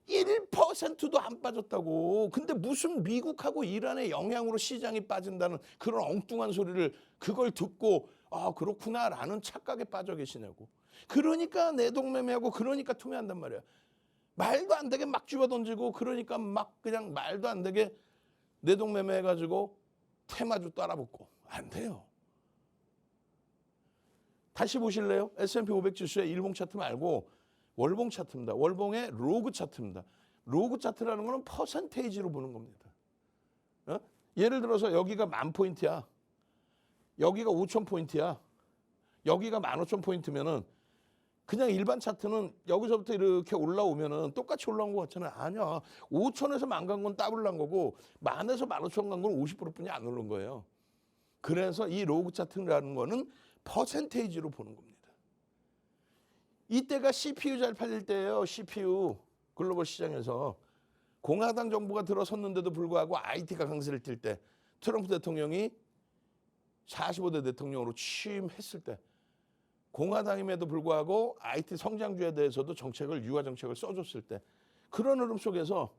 1%도 안 빠졌다고. 근데 무슨 미국하고 이란의 영향으로 시장이 빠진다는 그런 엉뚱한 소리를 그걸 듣고 그렇구나라는 착각에 빠져 계시냐고. 그러니까 내동매매하고 그러니까 투매한단 말이야. 말도 안 되게 막 집어던지고 그러니까 막 그냥 말도 안 되게 내동매매 해가지고 테마주 따라붙고 안 돼요. 다시 보실래요? S&P 500 지수의 일봉 차트 말고 월봉 차트입니다. 월봉의 로그 차트입니다. 로그 차트라는 거는 퍼센테이지로 보는 겁니다. 예를 들어서 여기가 10,000포인트야. 여기가 5,000포인트야. 여기가 15,000포인트면은 그냥 일반 차트는 여기서부터 이렇게 올라오면은 똑같이 올라온 것 같잖아요. 아니야. 5,000에서 10,000 간 건 더블 난 거고 10,000에서 15,000 간 건 50%뿐이 안 오른 거예요. 그래서 이 로그 차트라는 거는 퍼센테이지로 보는 겁니다. 이때가 CPU 잘 팔릴 때예요. CPU 글로벌 시장에서 공화당 정부가 들어섰는데도 불구하고 IT가 강세를 띨 때 트럼프 대통령이 45대 대통령으로 취임했을 때 공화당임에도 불구하고 IT 성장주에 대해서도 유화 정책을 써줬을 때 그런 흐름 속에서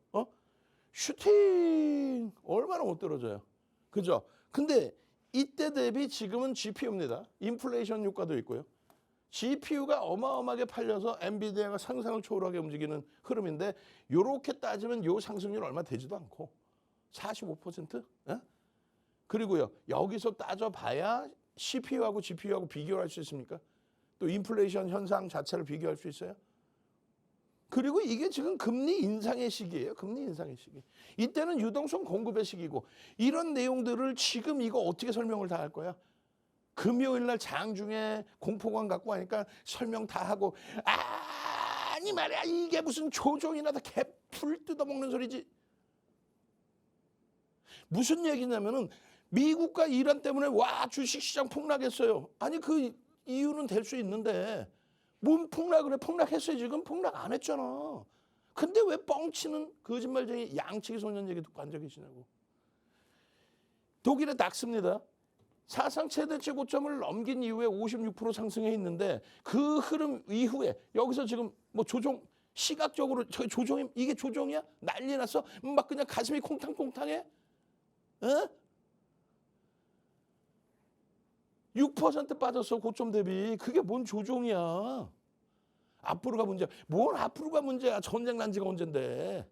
슈팅 얼마나 못 떨어져요. 그죠? 근데 이때 대비 지금은 GPU입니다. 인플레이션 효과도 있고요. GPU가 어마어마하게 팔려서 엔비디아가 상상을 초월하게 움직이는 흐름인데 이렇게 따지면 요 상승률 얼마 되지도 않고 45%? 예? 그리고요. 여기서 따져봐야 CPU하고 GPU하고 비교를 할 수 있습니까? 또 인플레이션 현상 자체를 비교할 수 있어요? 그리고 이게 지금 금리 인상의 시기예요. 금리 인상의 시기. 이때는 유동성 공급의 시기고 이런 내용들을 지금 이거 어떻게 설명을 다 할 거야? 금요일 날 장중에 공포감 갖고 하니까 설명 다 하고 아니 말이야 이게 무슨 조종이나 다 개풀 뜯어먹는 소리지. 무슨 얘기냐면은 미국과 이란 때문에 주식시장 폭락했어요. 아니 그 이유는 될 수 있는데 뭔 폭락을 해. 폭락했어요. 지금 폭락 안 했잖아. 근데 왜 뻥치는 거짓말쟁이 양치기 소년 얘기 듣고 앉아 계시냐고. 독일의 닥스입니다. 사상 최대치 고점을 넘긴 이후에 56% 상승해 있는데 그 흐름 이후에 여기서 지금 뭐 조종 시각적으로 조종이 이게 조종이야? 난리 났어? 막 그냥 가슴이 콩탕콩탕해? 6% 빠졌어 고점 대비. 그게 뭔 조종이야? 앞으로가 문제야. 뭔 앞으로가 문제야? 전쟁 난 지가 언젠데?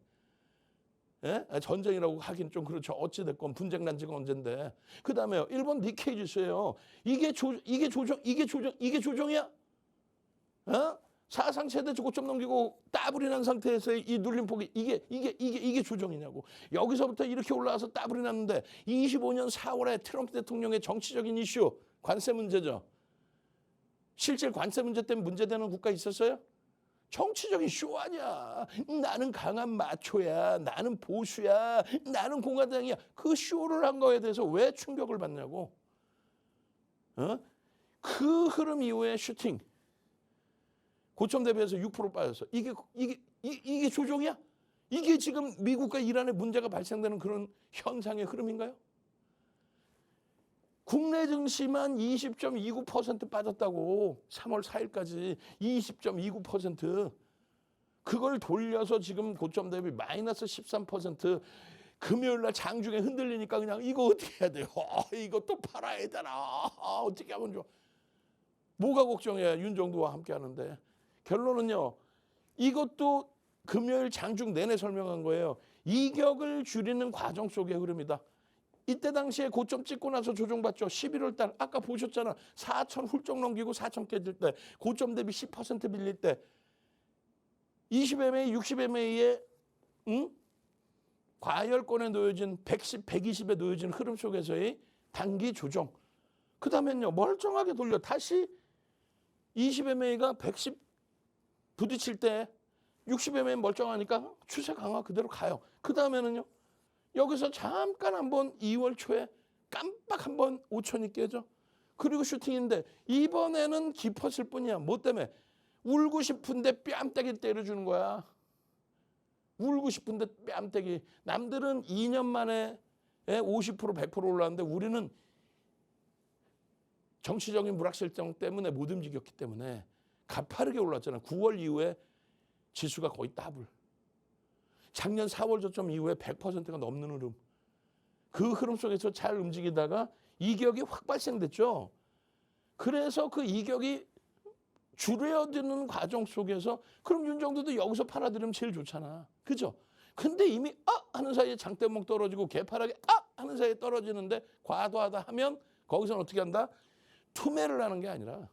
예? 전쟁이라고 하긴 좀 그렇죠. 어찌됐건 분쟁 난 지가 언젠데. 그 다음에요. 일본 니케이 지수예요. 이게 조종이야? 사상 최대치 고점 넘기고 따블이 난 상태에서의 이 눌림폭이 이게 조정이냐고. 여기서부터 이렇게 올라와서 따블이 났는데 25년 4월에 트럼프 대통령의 정치적인 이슈 관세 문제죠. 실질 관세 문제 때문에 문제되는 국가 있었어요? 정치적인 쇼 아니야. 나는 강한 마초야. 나는 보수야. 나는 공화당이야. 그 쇼를 한 거에 대해서 왜 충격을 받냐고. 그 흐름 이후에 슈팅. 고점 대비해서 6% 빠졌어. 이게 조종이야? 이게 지금 미국과 이란의 문제가 발생되는 그런 현상의 흐름인가요? 국내 증시만 20.29% 빠졌다고. 3월 4일까지 20.29%. 그걸 돌려서 지금 고점 대비 마이너스 13%. 금요일 날 장중에 흔들리니까 그냥 이거 어떻게 해야 돼요? 이거 또 팔아야 되나? 어떻게 하면 좋아? 뭐가 걱정이야? 윤정두와 함께 하는데. 결론은요. 이것도 금요일 장중 내내 설명한 거예요. 이격을 줄이는 과정 속의 흐름이다. 이때 당시에 고점 찍고 나서 조정받죠. 11월 달 아까 보셨잖아. 4천 훌쩍 넘기고 4천 깨질 때 고점 대비 10% 밀릴 때 20MA, 60MA의 과열권에 놓여진 110, 120에 놓여진 흐름 속에서의 단기 조정. 그 다음엔요. 멀쩡하게 돌려 다시 20MA가 110 부딪힐 때 60MA 멀쩡하니까 추세 강화 그대로 가요. 그 다음에는요. 여기서 잠깐 한번 2월 초에 깜빡 한번 5천이 깨져. 그리고 슈팅인데 이번에는 깊었을 뿐이야. 뭐 때문에? 울고 싶은데 뺨때기 때려주는 거야. 울고 싶은데 뺨때기. 남들은 2년 만에 50% 100% 올랐는데 우리는 정치적인 불확실성 때문에 못 움직였기 때문에 가파르게 올랐잖아. 9월 이후에 지수가 거의 더블. 작년 4월 저점 이후에 100%가 넘는 흐름. 그 흐름 속에서 잘 움직이다가 이격이 확 발생됐죠. 그래서 그 이격이 줄여드는 과정 속에서 그럼 윤정도도 여기서 팔아들이면 제일 좋잖아. 그죠? 근데 이미 하는 사이에 장대목 떨어지고 개파랗게 하는 사이에 떨어지는데 과도하다 하면 거기서는 어떻게 한다? 투매를 하는 게 아니라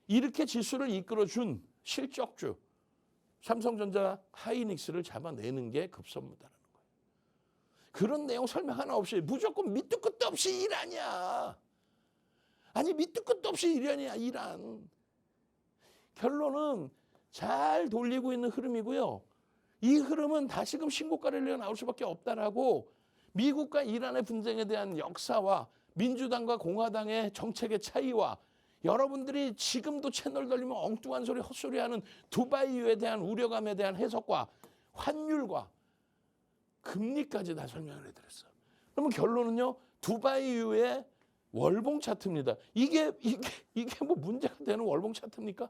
이렇게 지수를 이끌어준 실적주 삼성전자 하이닉스를 잡아내는 게 급선무다라는 거예요. 그런 내용 설명 하나 없이 무조건 밑도 끝도 없이 일하냐. 아니 밑도 끝도 없이 일하냐 이란. 결론은 잘 돌리고 있는 흐름이고요. 이 흐름은 다시금 신고가를 나올 수밖에 없다라고 미국과 이란의 분쟁에 대한 역사와 민주당과 공화당의 정책의 차이와 여러분들이 지금도 채널 돌리면 엉뚱한 소리 헛소리하는 두바이유에 대한 우려감에 대한 해석과 환율과 금리까지 다 설명을 해드렸어요. 그러면 결론은요. 두바이유의 월봉 차트입니다. 이게 뭐 문제가 되는 월봉 차트입니까?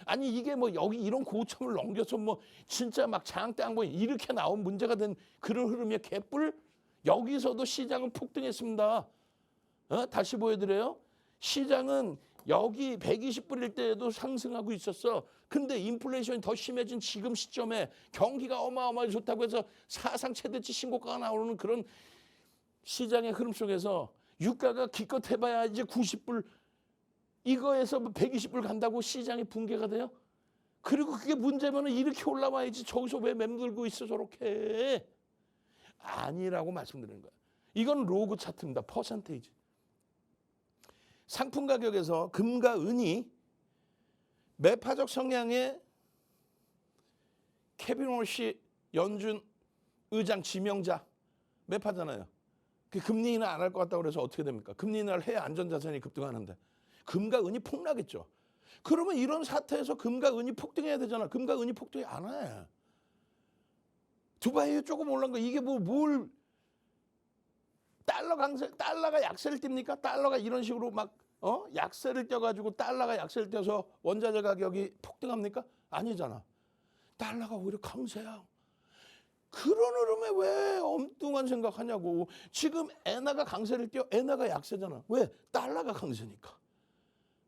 아니 이게 뭐 여기 이런 고점을 넘겨서 뭐 진짜 막 장땅 이렇게 나온 문제가 된 그런 흐름의 개뿔. 여기서도 시장은 폭등했습니다. 다시 보여드려요. 시장은 여기 120불일 때에도 상승하고 있었어. 근데 인플레이션이 더 심해진 지금 시점에 경기가 어마어마하게 좋다고 해서 사상 최대치 신고가가 나오는 그런 시장의 흐름 속에서 유가가 기껏 해봐야 이제 90불 이거에서 120불 간다고 시장이 붕괴가 돼요? 그리고 그게 문제면 이렇게 올라와야지 저기서 왜 맴돌고 있어 저렇게. 아니라고 말씀드리는 거예요. 이건 로그 차트입니다. 퍼센테이지. 상품 가격에서 금과 은이 매파적 성향의 케빈 월시 연준 의장 지명자 매파잖아요. 그 금리 인하 안 할 것 같다고 그래서 어떻게 됩니까? 금리 인하를 해야 안전자산이 급등하는데 금과 은이 폭락했죠. 그러면 이런 사태에서 금과 은이 폭등해야 되잖아. 금과 은이 폭등이 안 해. 두바이에 조금 올라간 거 이게 뭘 달러 강세, 달러가 약세를 띱니까? 달러가 이런 식으로 막 약세를 떼가지고 달러가 약세를 떼서 원자재 가격이 폭등합니까? 아니잖아. 달러가 오히려 강세야. 그런 흐름에 왜 엉뚱한 생각하냐고. 지금 엔화가 강세를 띄어 엔화가 약세잖아. 왜? 달러가 강세니까.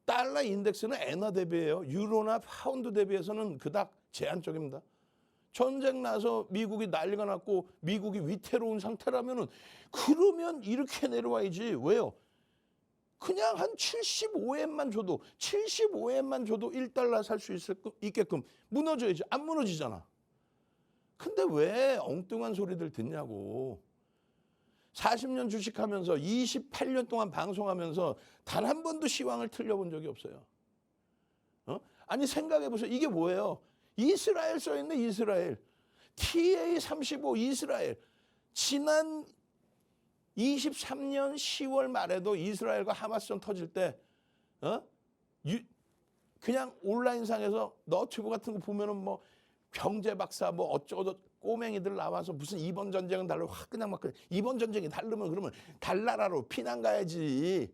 달러 인덱스는 엔화 대비예요. 유로나 파운드 대비해서는 그닥 제한적입니다. 전쟁 나서 미국이 난리가 났고 미국이 위태로운 상태라면은 그러면 이렇게 내려와야지. 왜요? 그냥 한 75엔만 줘도 75엔만 줘도 1달러 살 수 있게끔 무너져야지. 안 무너지잖아. 근데 왜 엉뚱한 소리들 듣냐고. 40년 주식하면서 28년 동안 방송하면서 단 한 번도 시황을 틀려본 적이 없어요. 아니 생각해보세요. 이게 뭐예요? 이스라엘 써있네. 이스라엘. TA35 이스라엘. 지난 23년 10월 말에도 이스라엘과 하마스전 터질 때 그냥 온라인상에서 너튜브 같은 거 보면은 뭐 경제 박사 뭐 어쩌고 꼬맹이들 나와서 무슨 이번 전쟁은 달라 확 그냥 막 이번 전쟁이 다르면 그러면 달나라로 피난 가야지.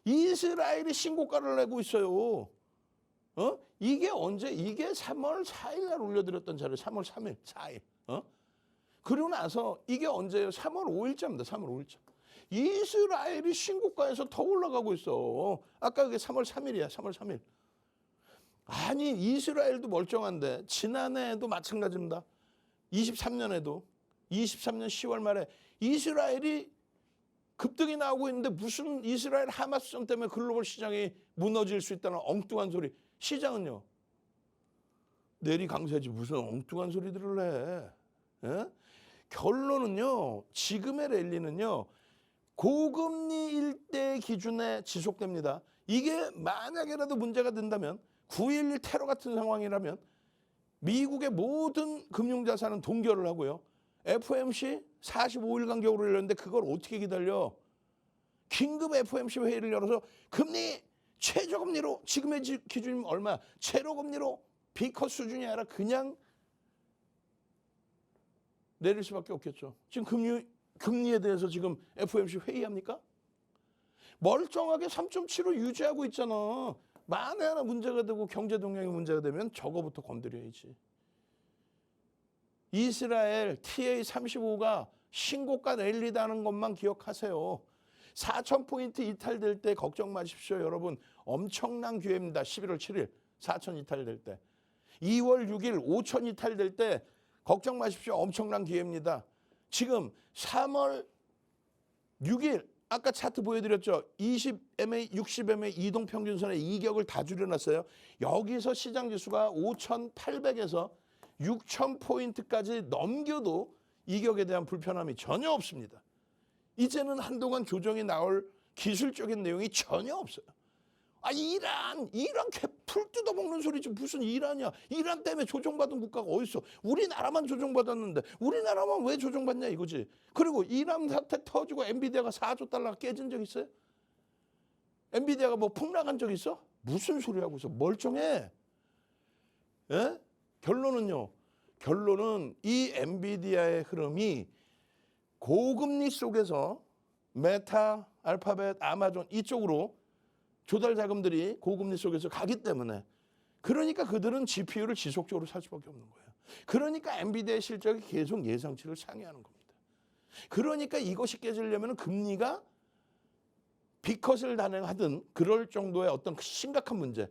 이스라엘이 신고가를 내고 있어요. 이게 언제? 이게 3월 4일 날 올려드렸던 자료. 3월 3일, 4일. 그리고 나서 이게 언제예요? 3월 5일자입니다. 3월 5일자. 이스라엘이 신고가에서 더 올라가고 있어. 아까 그게 3월 3일이야. 3월 3일. 아니 이스라엘도 멀쩡한데 지난해에도 마찬가지입니다. 23년에도 23년 10월 말에 이스라엘이 급등이 나오고 있는데 무슨 이스라엘 하마스전 때문에 글로벌 시장이 무너질 수 있다는 엉뚱한 소리. 시장은요. 내리 강세지 무슨 엉뚱한 소리들을 해. 예? 결론은요. 지금의 랠리는요. 고금리 일대 기준에 지속됩니다. 이게 만약에라도 문제가 된다면 9.11 테러 같은 상황이라면 미국의 모든 금융자산은 동결을 하고요. FOMC 45일 간격으로 열렸는데 그걸 어떻게 기다려? 긴급 FOMC 회의를 열어서 금리 최저금리로 지금의 기준이면 얼마? 제로금리로 B컷 수준이 아니라 그냥 내릴 수밖에 없겠죠. 지금 금리에 대해서 지금 FOMC 회의합니까? 멀쩡하게 3.75 유지하고 있잖아. 만에 하나 문제가 되고 경제 동향이 문제가 되면 저거부터 건드려야지. 이스라엘 TA35가 신고가 랠리다는 것만 기억하세요. 4,000포인트 이탈될 때 걱정 마십시오. 여러분 엄청난 기회입니다. 11월 7일 4,000 이탈될 때. 2월 6일 5,000 이탈될 때 걱정 마십시오. 엄청난 기회입니다. 지금 3월 6일 아까 차트 보여드렸죠. 20MA, 60MA 이동평균선의 이격을 다 줄여놨어요. 여기서 시장지수가 5,800에서 6,000포인트까지 넘겨도 이격에 대한 불편함이 전혀 없습니다. 이제는 한동안 조정이 나올 기술적인 내용이 전혀 없어요. 아, 이란 풀 뜯어먹는 소리지 무슨 이란이야. 이란 때문에 조정받은 국가가 어딨어. 우리나라만 조정받았는데 우리나라만 왜 조정받냐 이거지. 그리고 이란 사태 터지고 엔비디아가 4조 달러가 깨진 적 있어요? 엔비디아가 뭐 폭락한 적 있어? 무슨 소리 하고 있어. 멀쩡해. 예? 결론은 이 엔비디아의 흐름이 고금리 속에서 메타, 알파벳, 아마존 이쪽으로 조달 자금들이 고금리 속에서 가기 때문에 그러니까 그들은 GPU를 지속적으로 살 수밖에 없는 거예요. 그러니까 엔비디아의 실적이 계속 예상치를 상회하는 겁니다. 그러니까 이것이 깨지려면 금리가 B컷을 단행하든 그럴 정도의 어떤 심각한 문제.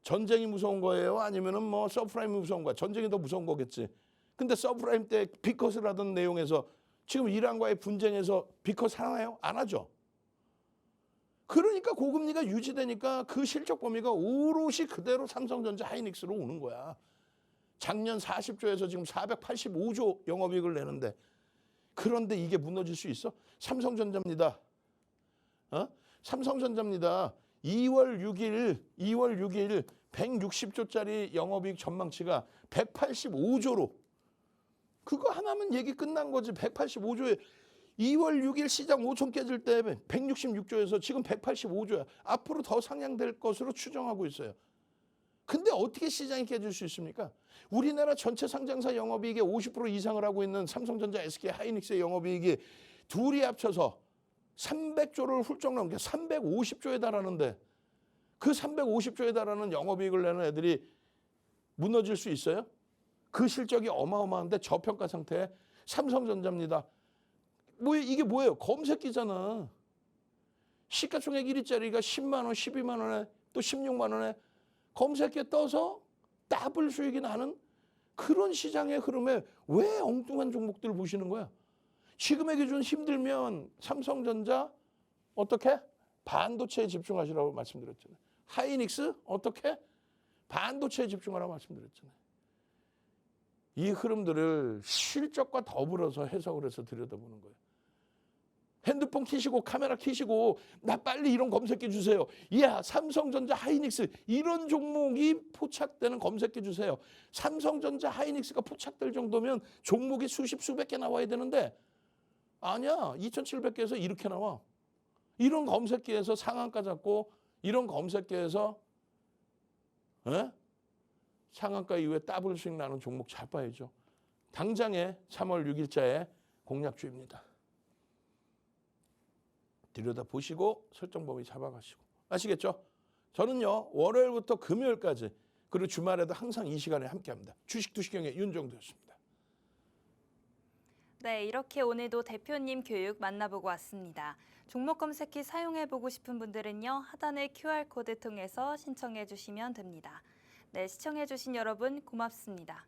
전쟁이 무서운 거예요? 아니면은 뭐 서프라임이 무서운 거야? 전쟁이 더 무서운 거겠지. 근데 서프라임 때 B컷을 하던 내용에서 지금 이란과의 분쟁에서 B컷 하나요? 안 하죠. 그러니까 고금리가 유지되니까 그 실적 범위가 오롯이 그대로 삼성전자 하이닉스로 오는 거야. 작년 40조에서 지금 485조 영업이익을 내는데 그런데 이게 무너질 수 있어? 삼성전자입니다. 삼성전자입니다. 2월 6일 160조짜리 영업이익 전망치가 185조로 그거 하나면 얘기 끝난 거지. 185조에 2월 6일 시장 5천 깨질 때 166조에서 지금 185조야. 앞으로 더 상향될 것으로 추정하고 있어요. 근데 어떻게 시장이 깨질 수 있습니까? 우리나라 전체 상장사 영업이익의 50% 이상을 하고 있는 삼성전자, SK 하이닉스의 영업이익이 둘이 합쳐서 300조를 훌쩍 넘게 350조에 달하는데 그 350조에 달하는 영업이익을 내는 애들이 무너질 수 있어요? 그 실적이 어마어마한데 저평가 상태에 삼성전자입니다. 이게 뭐예요? 검색기잖아. 시가총액 1위짜리가 10만 원, 12만 원에 또 16만 원에 검색기에 떠서 더블 수익이 나는 그런 시장의 흐름에 왜 엉뚱한 종목들 보시는 거야? 지금의 기준 힘들면 삼성전자 어떻게? 반도체에 집중하시라고 말씀드렸잖아요. 하이닉스 어떻게? 반도체에 집중하라고 말씀드렸잖아요. 이 흐름들을 실적과 더불어서 해석을 해서 들여다보는 거예요. 핸드폰 키시고 카메라 키시고 나 빨리 이런 검색기 주세요. 야, 삼성전자 하이닉스 이런 종목이 포착되는 검색기 주세요. 삼성전자 하이닉스가 포착될 정도면 종목이 수백 개 나와야 되는데 아니야. 2,700개에서 이렇게 나와. 이런 검색기에서 상한가 잡고 이런 검색기에서 상한가 이후에 더블 수익 나는 종목 잡아야죠. 당장에 3월 6일자에 공략주입니다. 들여다보시고 설정 범위 잡아가시고. 아시겠죠? 저는요. 월요일부터 금요일까지 그리고 주말에도 항상 이 시간에 함께합니다. 주식투시경의 윤정도였습니다. 네, 이렇게 오늘도 대표님 교육 만나보고 왔습니다. 종목 검색기 사용해보고 싶은 분들은요. 하단의 QR코드 통해서 신청해 주시면 됩니다. 네, 시청해 주신 여러분 고맙습니다.